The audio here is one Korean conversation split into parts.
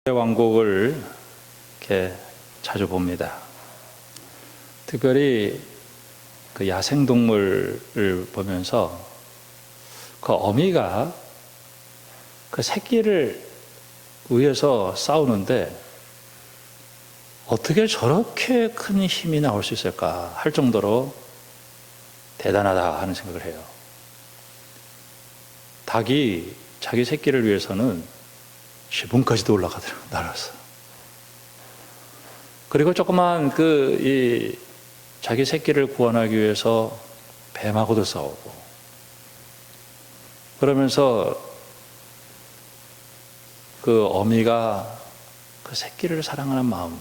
왕국을 이렇게 자주 봅니다. 특별히 그 야생동물을 보면서 그 어미가 그 새끼를 위해서 싸우는데 어떻게 저렇게 큰 힘이 나올 수 있을까 할 정도로 대단하다 하는 생각을 해요. 닭이 자기 새끼를 위해서는 지붕까지도 올라가더라고요. 날아서. 그리고 조그만 자기 새끼를 구원하기 위해서 뱀하고도 싸우고, 그러면서 그 어미가 그 새끼를 사랑하는 마음,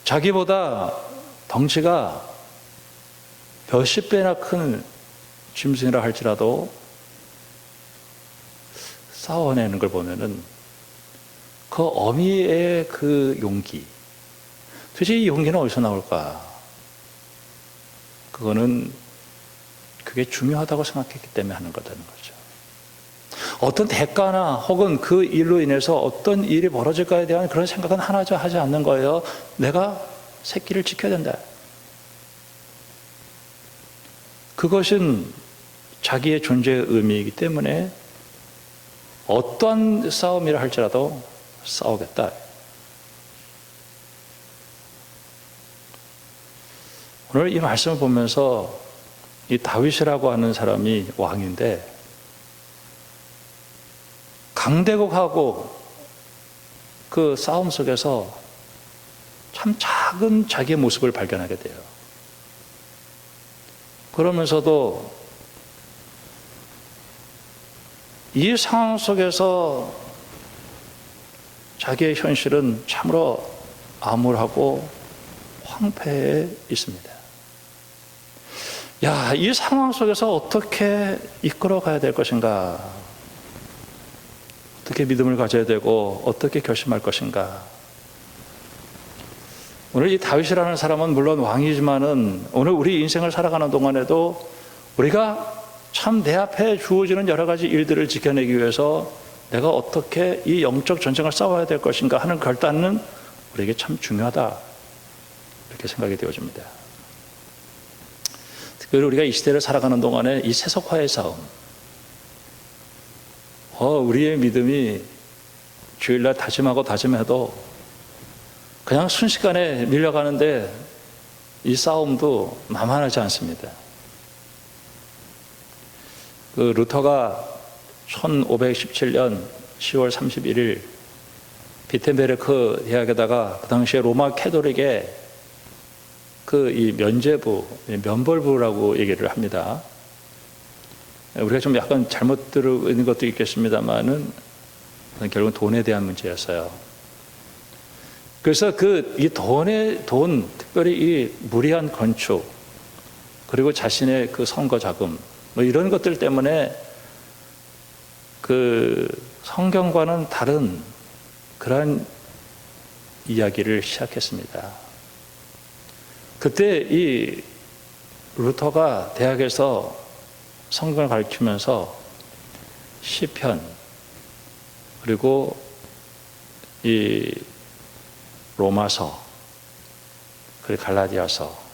자기보다 덩치가 몇십 배나 큰 짐승이라 할지라도 싸워내는 걸 보면은 그 어미의 그 용기, 도대체 이 용기는 어디서 나올까? 그게 중요하다고 생각했기 때문에 하는 거라는 거죠. 어떤 대가나 혹은 그 일로 인해서 어떤 일이 벌어질까에 대한 그런 생각은 하나도 하지 않는 거예요. 내가 새끼를 지켜야 된다. 그것은 자기의 존재의 의미이기 때문에 어떠한 싸움이라 할지라도 싸우겠다. 오늘 이 말씀을 보면서 이 다윗이라고 하는 사람이 왕인데 강대국하고 그 싸움 속에서 참 작은 자기의 모습을 발견하게 돼요. 그러면서도 이 상황 속에서 자기의 현실은 참으로 암울하고 황폐해 있습니다. 이 상황 속에서 어떻게 이끌어 가야 될 것인가? 어떻게 믿음을 가져야 되고 어떻게 결심할 것인가? 오늘 이 다윗이라는 사람은 물론 왕이지만은 오늘 우리 인생을 살아가는 동안에도 우리가 참 내 앞에 주어지는 여러 가지 일들을 지켜내기 위해서 내가 어떻게 이 영적 전쟁을 싸워야 될 것인가 하는 결단은 우리에게 참 중요하다, 이렇게 생각이 되어집니다. 특별히 우리가 이 시대를 살아가는 동안에 이 세속화의 싸움, 우리의 믿음이 주일날 다짐하고 다짐해도 그냥 순식간에 밀려가는데 이 싸움도 만만하지 않습니다. 그 루터가 1517년 10월 31일 비텐베르크 대학에다가 그 당시에 로마 캐톨릭의 이 면죄부, 면벌부라고 얘기를 합니다. 우리가 좀 약간 잘못 들은 것도 있겠습니다만은 결국은 돈에 대한 문제였어요. 그래서 이 돈, 특별히 이 무리한 건축, 그리고 자신의 그 선거 자금, 이런 것들 때문에 그 성경과는 다른 그러한 이야기를 시작했습니다. 그때 이 루터가 대학에서 성경을 가르치면서 시편, 그리고 이 로마서, 그리고 갈라디아서,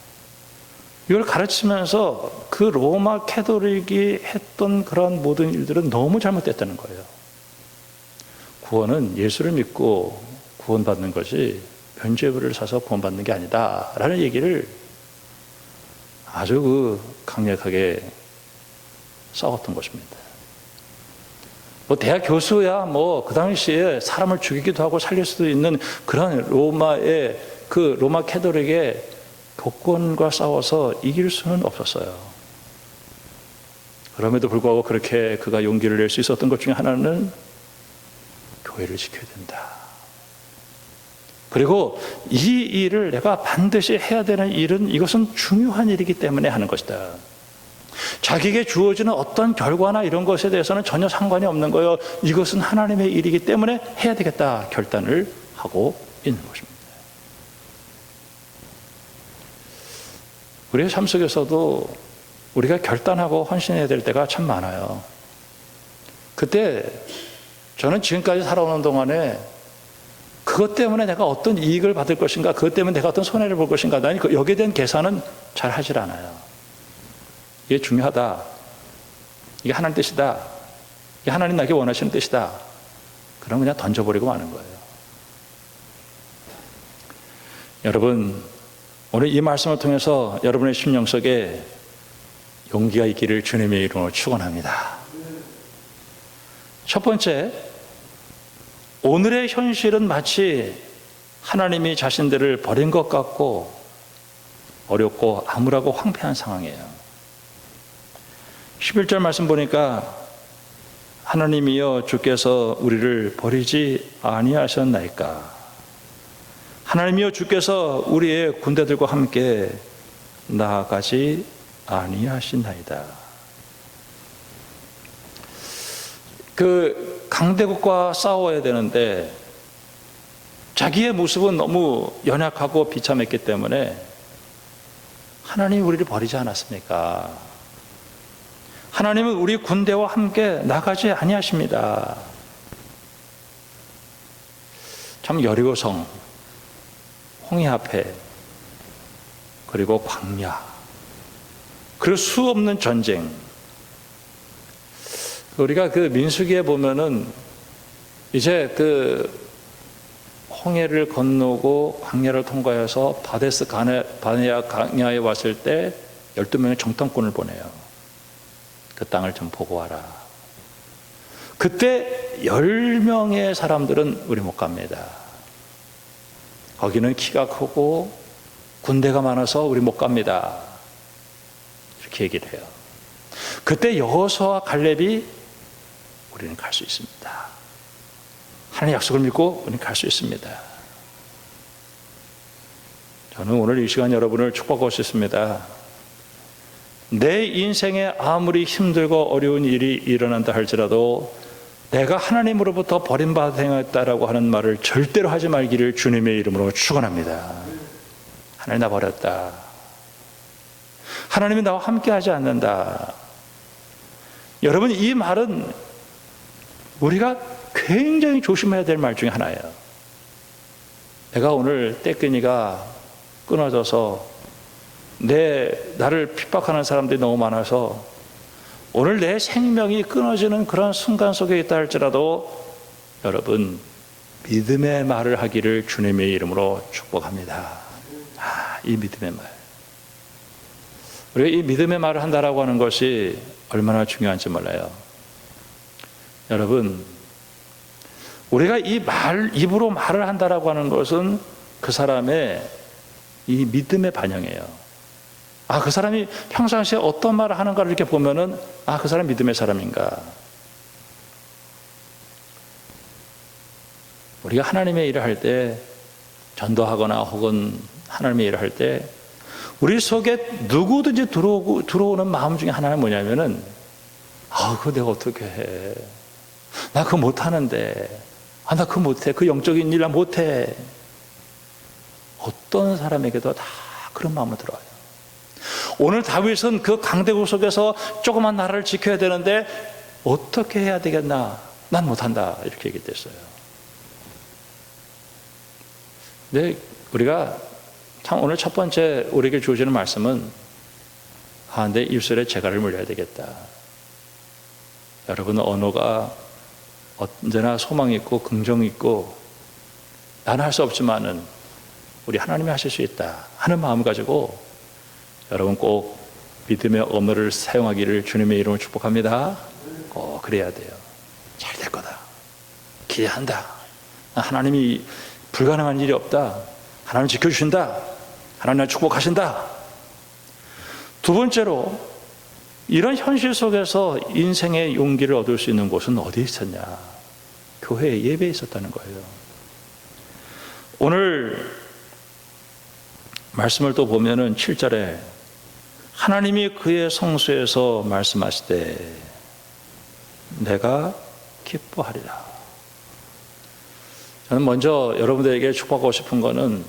이걸 가르치면서 그 로마 캐톨릭이 했던 그런 모든 일들은 너무 잘못됐다는 거예요. 구원은 예수를 믿고 구원받는 것이 면죄부를 사서 구원받는 게 아니다 라는 얘기를 아주 강력하게 싸웠던 것입니다. 대학 교수야 그 당시에 사람을 죽이기도 하고 살릴 수도 있는 그런 로마의 그 로마 캐톨릭의 교권과 싸워서 이길 수는 없었어요. 그럼에도 불구하고 그렇게 그가 용기를 낼 수 있었던 것 중에 하나는 교회를 지켜야 된다. 그리고 이 일을 내가 반드시 해야 되는 일은 이것은 중요한 일이기 때문에 하는 것이다. 자기에게 주어지는 어떤 결과나 이런 것에 대해서는 전혀 상관이 없는 거예요. 이것은 하나님의 일이기 때문에 해야 되겠다 결단을 하고 있는 것입니다. 우리의 삶 속에서도 우리가 결단하고 헌신해야 될 때가 참 많아요. 그때 저는 지금까지 살아오는 동안에 그것 때문에 내가 어떤 이익을 받을 것인가, 그것 때문에 내가 어떤 손해를 볼 것인가, 나는 여기에 대한 계산은 잘 하질 않아요. 이게 중요하다, 이게 하나님 뜻이다, 이게 하나님 나에게 원하시는 뜻이다, 그럼 그냥 던져버리고 마는 거예요. 여러분, 오늘 이 말씀을 통해서 여러분의 심령 속에 용기가 있기를 주님의 이름으로 축원합니다. 첫 번째, 오늘의 현실은 마치 하나님이 자신들을 버린 것 같고 어렵고 암울하고 황폐한 상황이에요. 11절 말씀 보니까 하나님이여 주께서 우리를 버리지 아니하셨나이까. 하나님이여 주께서 우리의 군대들과 함께 나아가지 아니하시나이다. 그 강대국과 싸워야 되는데 자기의 모습은 너무 연약하고 비참했기 때문에 하나님이 우리를 버리지 않았습니까? 하나님은 우리 군대와 함께 나가지 아니하십니다. 참 여리고성, 홍해 앞에, 그리고 광야, 그리고 수없는 전쟁. 우리가 그 민수기에 보면은 이제 그 홍해를 건너고 광야를 통과해서 바데스 바네아 광야에 왔을 때 12명의 정탐꾼을 보내요. 그 땅을 좀 보고 와라. 그때 10명의 사람들은 우리 못 갑니다. 거기는 키가 크고 군대가 많아서 우리 못 갑니다. 이렇게 얘기를 해요. 그때 여호수아와 갈렙이 우리는 갈 수 있습니다. 하나님의 약속을 믿고 우리는 갈 수 있습니다. 저는 오늘 이 시간 여러분을 축복하고 싶습니다. 내 인생에 아무리 힘들고 어려운 일이 일어난다 할지라도 내가 하나님으로부터 버림받아 행했다라고 하는 말을 절대로 하지 말기를 주님의 이름으로 축원합니다. 하나님 나 버렸다. 하나님이 나와 함께하지 않는다. 여러분, 이 말은 우리가 굉장히 조심해야 될 말 중에 하나예요. 내가 오늘 떼끈이가 끊어져서 나를 핍박하는 사람들이 너무 많아서 오늘 내 생명이 끊어지는 그런 순간 속에 있다 할지라도 여러분, 믿음의 말을 하기를 주님의 이름으로 축복합니다. 이 믿음의 말. 우리가 이 믿음의 말을 한다라고 하는 것이 얼마나 중요한지 몰라요. 여러분, 우리가 입으로 말을 한다라고 하는 것은 그 사람의 이 믿음의 반영이에요. 그 사람이 평상시에 어떤 말을 하는가를 이렇게 보면은, 그 사람 믿음의 사람인가. 우리가 하나님의 일을 할 때, 전도하거나 혹은 하나님의 일을 할 때, 우리 속에 누구든지 들어오는 마음 중에 하나는 뭐냐면은, 그거 내가 어떻게 해. 나 그거 못하는데. 나 그거 못해. 그 영적인 일 나 못해. 어떤 사람에게도 다 그런 마음을 들어요. 오늘 다윗은 그 강대국 속에서 조그만 나라를 지켜야 되는데 어떻게 해야 되겠나? 난 못한다. 이렇게 얘기했어요. 근데 우리가 참 오늘 첫 번째 우리에게 주어지는 말씀은 내 입술에 재갈을 물려야 되겠다. 여러분, 언어가 언제나 소망이 있고 긍정이 있고 나는 할 수 없지만은 우리 하나님이 하실 수 있다 하는 마음을 가지고 여러분 꼭 믿음의 언어를 사용하기를 주님의 이름으로 축복합니다. 꼭 그래야 돼요. 잘 될 거다. 기대한다. 하나님이 불가능한 일이 없다. 하나님 지켜주신다. 하나님 날 축복하신다. 두 번째로, 이런 현실 속에서 인생의 용기를 얻을 수 있는 곳은 어디에 있었냐? 교회에, 예배에 있었다는 거예요. 오늘 말씀을 또 보면은 7절에 하나님이 그의 성소에서 말씀하시되 내가 기뻐하리라. 저는 먼저 여러분들에게 축복하고 싶은 거는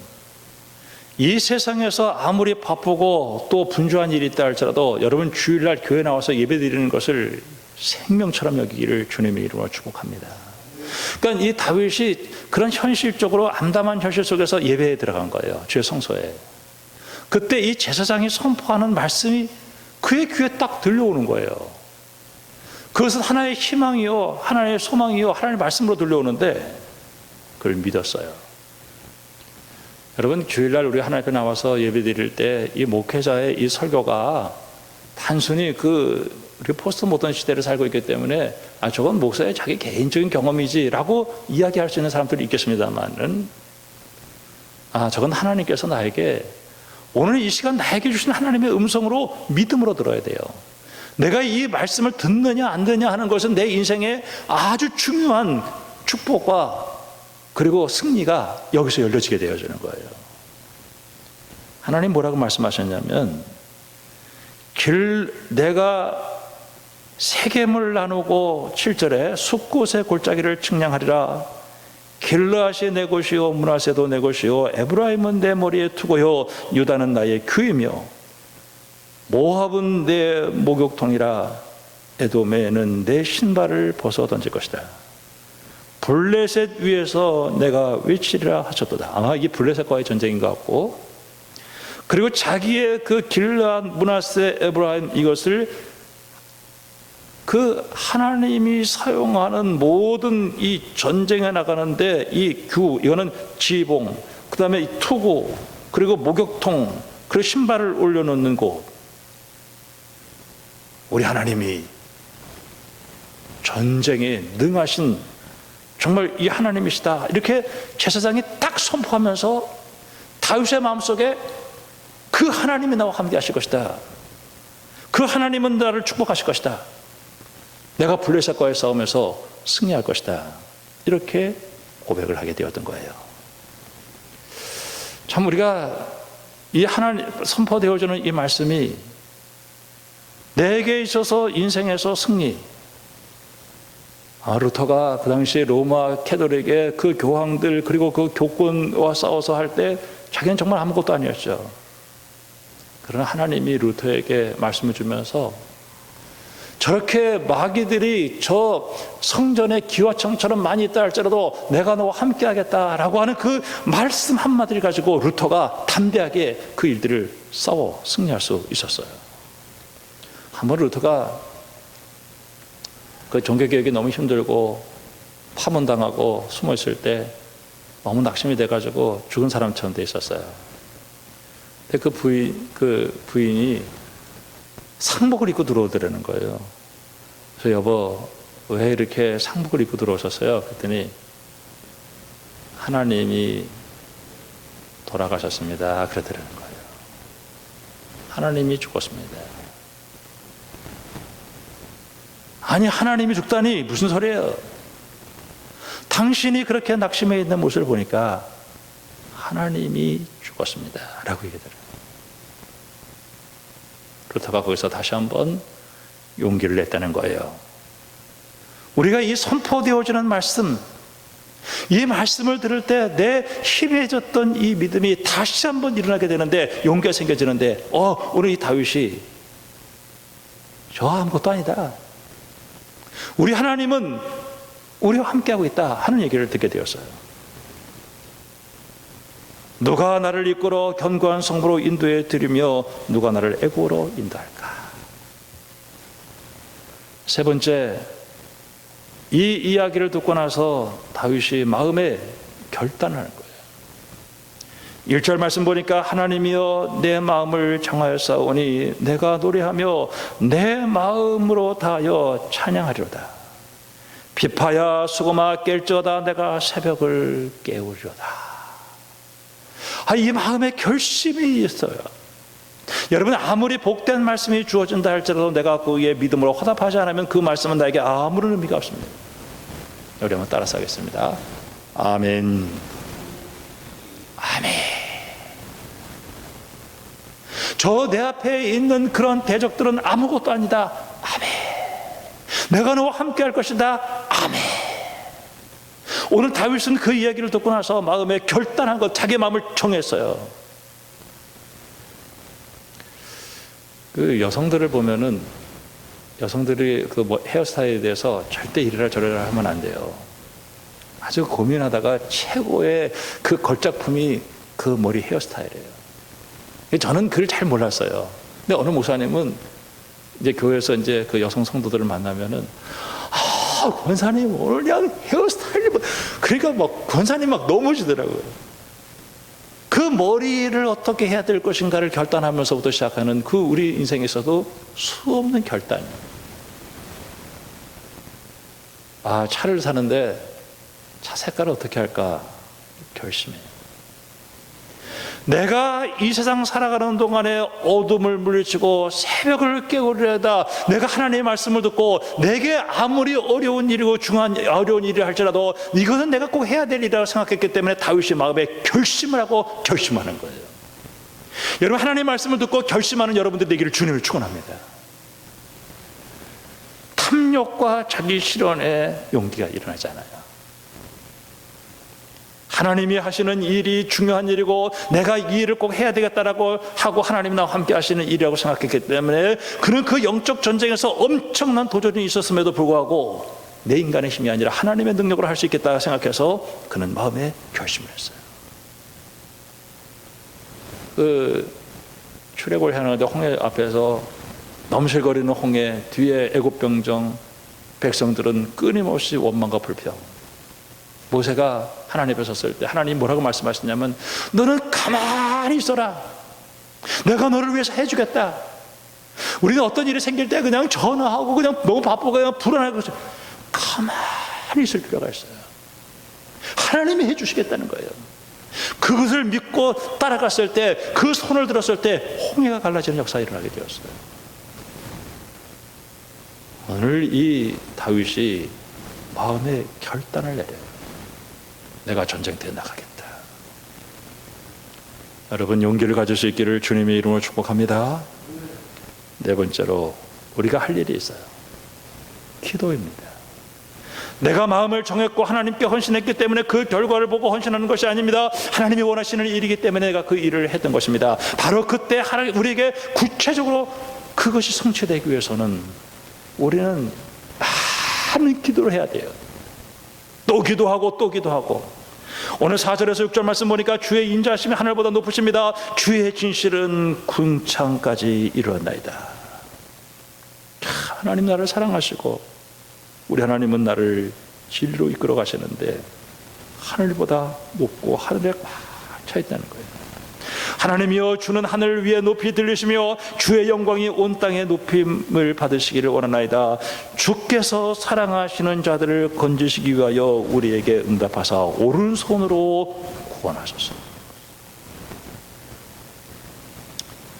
이 세상에서 아무리 바쁘고 또 분주한 일이 있다 할지라도 여러분 주일날 교회 나와서 예배 드리는 것을 생명처럼 여기기를 주님의 이름으로 축복합니다. 그러니까 이 다윗이 그런 현실적으로 암담한 현실 속에서 예배에 들어간 거예요. 주의 성소에. 그때 이 제사장이 선포하는 말씀이 그의 귀에 딱 들려오는 거예요. 그것은 하나의 희망이요, 하나의 소망이요, 하나님의 말씀으로 들려오는데 그걸 믿었어요. 여러분, 주일날 우리 하나님 앞에 나와서 예배 드릴 때 이 목회자의 이 설교가 단순히 우리 포스트 모던 시대를 살고 있기 때문에 저건 목사의 자기 개인적인 경험이지라고 이야기할 수 있는 사람들이 있겠습니다만은 저건 하나님께서 나에게 오늘 이 시간 나에게 주신 하나님의 음성으로 믿음으로 들어야 돼요. 내가 이 말씀을 듣느냐 안 듣느냐 하는 것은 내 인생의 아주 중요한 축복과 그리고 승리가 여기서 열려지게 되어지는 거예요. 하나님 뭐라고 말씀하셨냐면 내가 세겜을 나누고 7절에 숲곳의 골짜기를 측량하리라. 길르앗이 내 것이요 므낫세도 내 것이요 에브라임은 내 머리에 투고요 유다는 나의 규이며 모압은 내 목욕통이라 에돔에는 내 신발을 벗어 던질 것이다. 블레셋 위에서 내가 외치리라 하셨도다. 아마 이게 블레셋과의 전쟁인 것 같고, 그리고 자기의 그 길르앗, 므낫세, 에브라임 이것을 그 하나님이 사용하는 모든 이 전쟁에 나가는데 이 이거는 지봉, 그 다음에 이 투구, 그리고 목욕통, 그리고 신발을 올려놓는 곳, 우리 하나님이 전쟁에 능하신 정말 이 하나님이시다, 이렇게 제사장이 딱 선포하면서 다윗의 마음속에 그 하나님이 나와 함께 하실 것이다, 그 하나님은 나를 축복하실 것이다, 내가 블레셋과의 싸움에서 승리할 것이다, 이렇게 고백을 하게 되었던 거예요. 참 우리가 이 하나님 선포되어지는 이 말씀이 내게 있어서 인생에서 승리, 루터가 그 당시에 로마 캐톨릭의 그 교황들 그리고 그 교권과 싸워서 할 때 자기는 정말 아무것도 아니었죠. 그러나 하나님이 루터에게 말씀을 주면서 저렇게 마귀들이 저 성전의 기와청처럼 많이 있다 할지라도 내가 너와 함께 하겠다라고 하는 그 말씀 한마디를 가지고 루터가 담대하게 그 일들을 싸워 승리할 수 있었어요. 한번 루터가 그 종교개혁이 너무 힘들고 파문당하고 숨어 있을 때 너무 낙심이 돼가지고 죽은 사람처럼 돼 있었어요. 근데 그 부인이 상복을 입고 들어오더라는 거예요. 그래서 여보, 왜 이렇게 상복을 입고 들어오셨어요? 그랬더니 하나님이 돌아가셨습니다, 그러더라는 거예요. 하나님이 죽었습니다. 아니, 하나님이 죽다니 무슨 소리예요? 당신이 그렇게 낙심해 있는 모습을 보니까 하나님이 죽었습니다 라고 얘기하더라고요. 루터가 거기서 다시 한번 용기를 냈다는 거예요. 우리가 이 선포되어지는 말씀, 이 말씀을 들을 때 내 희미해졌던 이 믿음이 다시 한번 일어나게 되는데, 용기가 생겨지는데, 오늘 이 다윗이 저 아무것도 아니다, 우리 하나님은 우리와 함께하고 있다 하는 얘기를 듣게 되었어요. 누가 나를 이끌어 견고한 성부로 인도해 드리며 누가 나를 애고로 인도할까? 세 번째, 이 이야기를 듣고 나서 다윗이 마음에 결단하는 거예요. 1절 말씀 보니까 하나님이여 내 마음을 정하였사오니 내가 노래하며 내 마음으로 다하여 찬양하리로다. 비파야 수고마 깰지어다 내가 새벽을 깨우리로다. 이 마음에 결심이 있어요. 여러분, 아무리 복된 말씀이 주어진다 할지라도 내가 그의 믿음으로 화답하지 않으면 그 말씀은 나에게 아무런 의미가 없습니다. 우리 한번 따라서 하겠습니다. 아멘. 아멘. 저 내 앞에 있는 그런 대적들은 아무것도 아니다. 아멘. 내가 너와 함께 할 것이다. 아멘. 오늘 다윗은 그 이야기를 듣고 나서 마음에 결단한 것, 자기 마음을 정했어요. 그 여성들을 보면은 여성들이 그 헤어스타일에 대해서 절대 이래라 저래라 하면 안 돼요. 아주 고민하다가 최고의 그 걸작품이 그 머리 헤어스타일이에요. 저는 그걸 잘 몰랐어요. 근데 어느 목사님은 이제 교회에서 이제 그 여성 성도들을 만나면은, 권사님 오늘 그냥 헤어스타일이 그러니까 막 권사님 막 넘어지더라고요. 그 머리를 어떻게 해야 될 것인가를 결단하면서부터 시작하는 그 우리 인생에서도 수없는 결단이에요. 차를 사는데 차 색깔을 어떻게 할까 결심해요. 내가 이 세상 살아가는 동안에 어둠을 물리치고 새벽을 깨우려다 내가 하나님의 말씀을 듣고 내게 아무리 어려운 일이고 어려운 일이 할지라도 이것은 내가 꼭 해야 될 일이라고 생각했기 때문에 다윗이 마음에 결심을 하고 결심하는 거예요. 여러분, 하나님의 말씀을 듣고 결심하는 여러분들 되기를 주님을 축원합니다. 탐욕과 자기 실현의 용기가 일어나지 않아요. 하나님이 하시는 일이 중요한 일이고 내가 이 일을 꼭 해야 되겠다라고 하고 하나님이 나와 함께 하시는 일이라고 생각했기 때문에 그는 그 영적 전쟁에서 엄청난 도전이 있었음에도 불구하고 내 인간의 힘이 아니라 하나님의 능력으로 할 수 있겠다 생각해서 그는 마음에 결심을 했어요. 그 출애굽을 해나가는데 홍해 앞에서 넘실거리는 홍해 뒤에 애굽 병정 백성들은 끊임없이 원망과 불평. 모세가 하나님 앞에 섰을 때 하나님 뭐라고 말씀하셨냐면, 너는 가만히 있어라. 내가 너를 위해서 해주겠다. 우리는 어떤 일이 생길 때 그냥 전화하고 그냥 너무 바쁘고 그냥 불안하고 가만히 있을 필요가 있어요. 하나님이 해주시겠다는 거예요. 그것을 믿고 따라갔을 때, 그 손을 들었을 때 홍해가 갈라지는 역사가 일어나게 되었어요. 오늘 이 다윗이 마음의 결단을 내려요. 내가 전쟁터에 나가겠다. 여러분, 용기를 가질 수 있기를 주님의 이름으로 축복합니다. 네 번째로 우리가 할 일이 있어요. 기도입니다. 내가 마음을 정했고 하나님께 헌신했기 때문에 그 결과를 보고 헌신하는 것이 아닙니다. 하나님이 원하시는 일이기 때문에 내가 그 일을 했던 것입니다. 바로 그때 하나님 우리에게 구체적으로 그것이 성취되기 위해서는 우리는 많은 기도를 해야 돼요. 또 기도하고 또 기도하고. 오늘 4절에서 6절 말씀 보니까 주의 인자하심이 하늘보다 높으십니다. 주의 진실은 궁창까지 이루었나이다. 하나님 나를 사랑하시고 우리 하나님은 나를 진리로 이끌어 가시는데 하늘보다 높고 하늘에 꽉 차 있다는 거예요. 하나님이여, 주는 하늘 위에 높이 들리시며 주의 영광이 온 땅에 높임을 받으시기를 원하나이다. 주께서 사랑하시는 자들을 건지시기 위하여 우리에게 응답하사 오른손으로 구원하소서.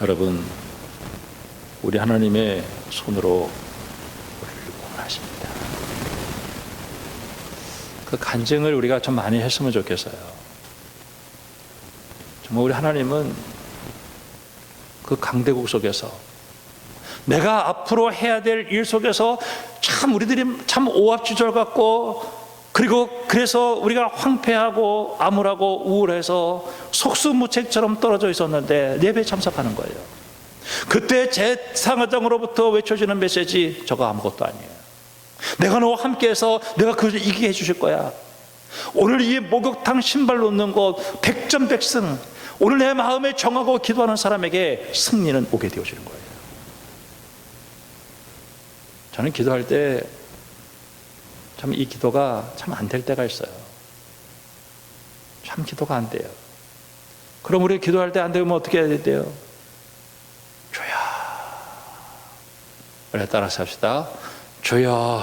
여러분, 우리 하나님의 손으로 우리를 구원하십니다. 그 간증을 우리가 좀 많이 했으면 좋겠어요. 정말 우리 하나님은 그 강대국 속에서 내가 앞으로 해야 될 일 속에서 참 우리들이 참 오합지졸 같고, 그리고 그래서 우리가 황폐하고 암울하고 우울해서 속수무책처럼 떨어져 있었는데 예배에 참석하는 거예요. 그때 제 상하장으로부터 외쳐지는 메시지, 저거 아무것도 아니에요. 내가 너와 함께해서 내가 그것을 이기게 해주실 거야. 오늘 이 목욕탕 신발 놓는 곳 백전백승, 오늘 내 마음에 정하고 기도하는 사람에게 승리는 오게 되어지는 거예요. 저는 기도할 때 참 이 기도가 참 안 될 때가 있어요. 참 기도가 안 돼요. 그럼 우리 기도할 때 안 되면 어떻게 해야 돼요? 주여. 우리 따라서 합시다. 주여.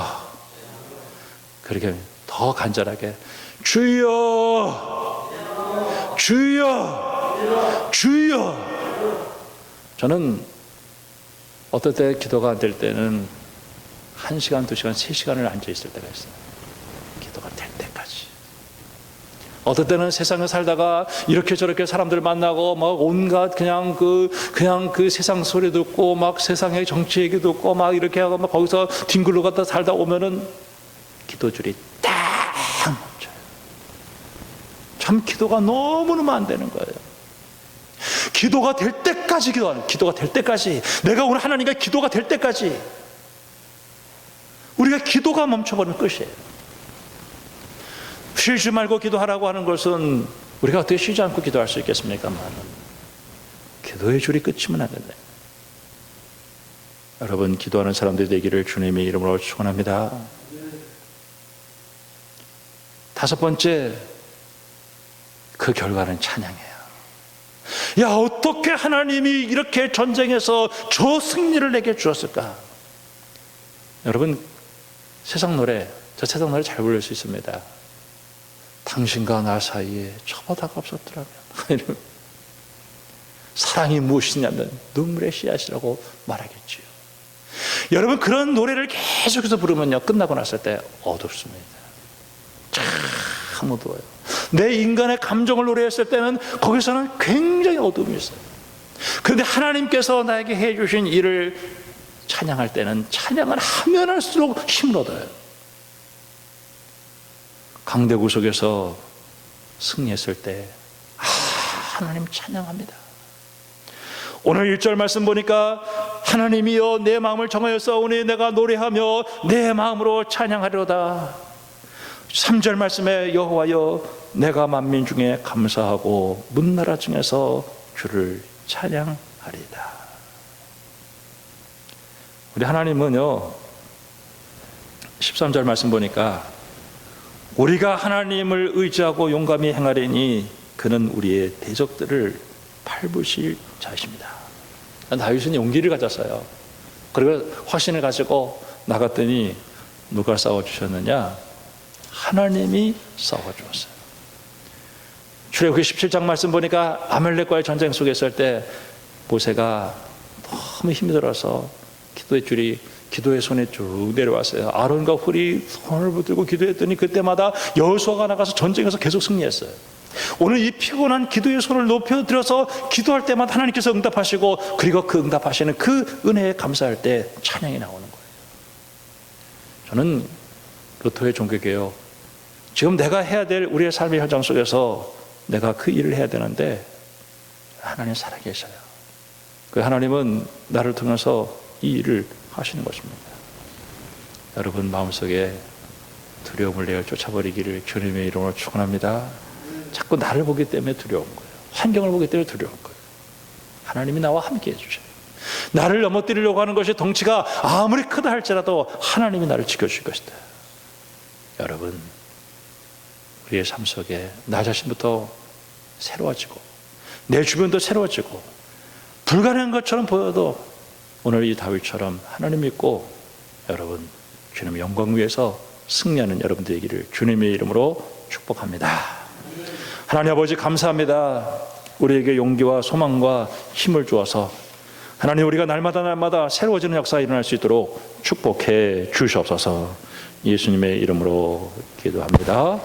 그렇게 더 간절하게 주여, 주여, 주여. 저는 어떨 때 기도가 안 될 때는 1시간, 2시간, 3시간을 앉아 있을 때가 있어요. 기도가 될 때까지. 어떨 때는 세상에 살다가 이렇게 저렇게 사람들 만나고 막 온갖 그냥 그 세상 소리 듣고 막 세상의 정치 얘기 듣고 막 이렇게 하고 막 거기서 뒹굴러 갔다 살다 오면은 기도줄이 딱 멈춰요. 참 기도가 너무너무 안 되는 거예요. 기도가 될 때까지 기도하는, 기도가 될 때까지, 내가 오늘 하나님과 기도가 될 때까지 우리가 기도가 멈춰버리면 끝이에요. 쉬지 말고 기도하라고 하는 것은 우리가 어떻게 쉬지 않고 기도할 수 있겠습니까만, 기도의 줄이 끝이면 안 된다. 여러분, 기도하는 사람들이 되기를 주님의 이름으로 축원합니다. 다섯 번째, 그 결과는 찬양이에요. 야, 어떻게 하나님이 이렇게 전쟁에서 저 승리를 내게 주었을까? 여러분, 세상 노래, 저 세상 노래 잘 부를 수 있습니다. 당신과 나 사이에 저보다가 없었더라면 사랑이 무엇이냐면 눈물의 씨앗이라고 말하겠지요. 여러분, 그런 노래를 계속해서 부르면요, 끝나고 났을 때 어둡습니다. 참 어두워요. 내 인간의 감정을 노래했을 때는 거기서는 굉장히 어둠이 있어요. 그런데 하나님께서 나에게 해주신 일을 찬양할 때는 찬양을 하면 할수록 힘을 얻어요. 강대구석에서 승리했을 때 하나님 찬양합니다. 오늘 1절 말씀 보니까 하나님이여 내 마음을 정하였사오니 내가 노래하며 내 마음으로 찬양하리로다. 3절 말씀에 여호와여 내가 만민 중에 감사하고 문나라 중에서 주를 찬양하리다. 우리 하나님은요, 13절 말씀 보니까 우리가 하나님을 의지하고 용감히 행하리니 그는 우리의 대적들을 밟으실 자이십니다. 다윗은 용기를 가졌어요. 그리고 확신을 가지고 나갔더니 누가 싸워주셨느냐? 하나님이 싸워주었어요. 출애굽기 17장 말씀 보니까 아말렉과의 전쟁 속에 있을 때 모세가 너무 힘이 들어서 기도의 손에 쭉 내려왔어요. 아론과 훌이 손을 붙들고 기도했더니 그때마다 여호수아가 나가서 전쟁에서 계속 승리했어요. 오늘 이 피곤한 기도의 손을 높여들어서 기도할 때마다 하나님께서 응답하시고, 그리고 그 응답하시는 그 은혜에 감사할 때 찬양이 나오는 거예요. 저는 루터의 종교개혁, 지금 내가 해야 될 우리의 삶의 현장 속에서 내가 그 일을 해야 되는데 하나님 살아계셔요. 그 하나님은 나를 통해서 이 일을 하시는 것입니다. 여러분 마음속에 두려움을 내어 쫓아버리기를 주님의 이름으로 축원합니다. 자꾸 나를 보기 때문에 두려운 거예요. 환경을 보기 때문에 두려운 거예요. 하나님이 나와 함께 해주셔요. 나를 넘어뜨리려고 하는 것이 덩치가 아무리 크다 할지라도 하나님이 나를 지켜주실 것이다. 여러분, 우리의 삶 속에 나 자신부터 새로워지고 내 주변도 새로워지고 불가능한 것처럼 보여도 오늘 이 다윗처럼 하나님 믿고 여러분 주님의 영광 위에서 승리하는 여러분 되기를 주님의 이름으로 축복합니다. 하나님 아버지 감사합니다. 우리에게 용기와 소망과 힘을 주어서 하나님 우리가 날마다 새로워지는 역사가 일어날 수 있도록 축복해 주시옵소서. 예수님의 이름으로 기도합니다.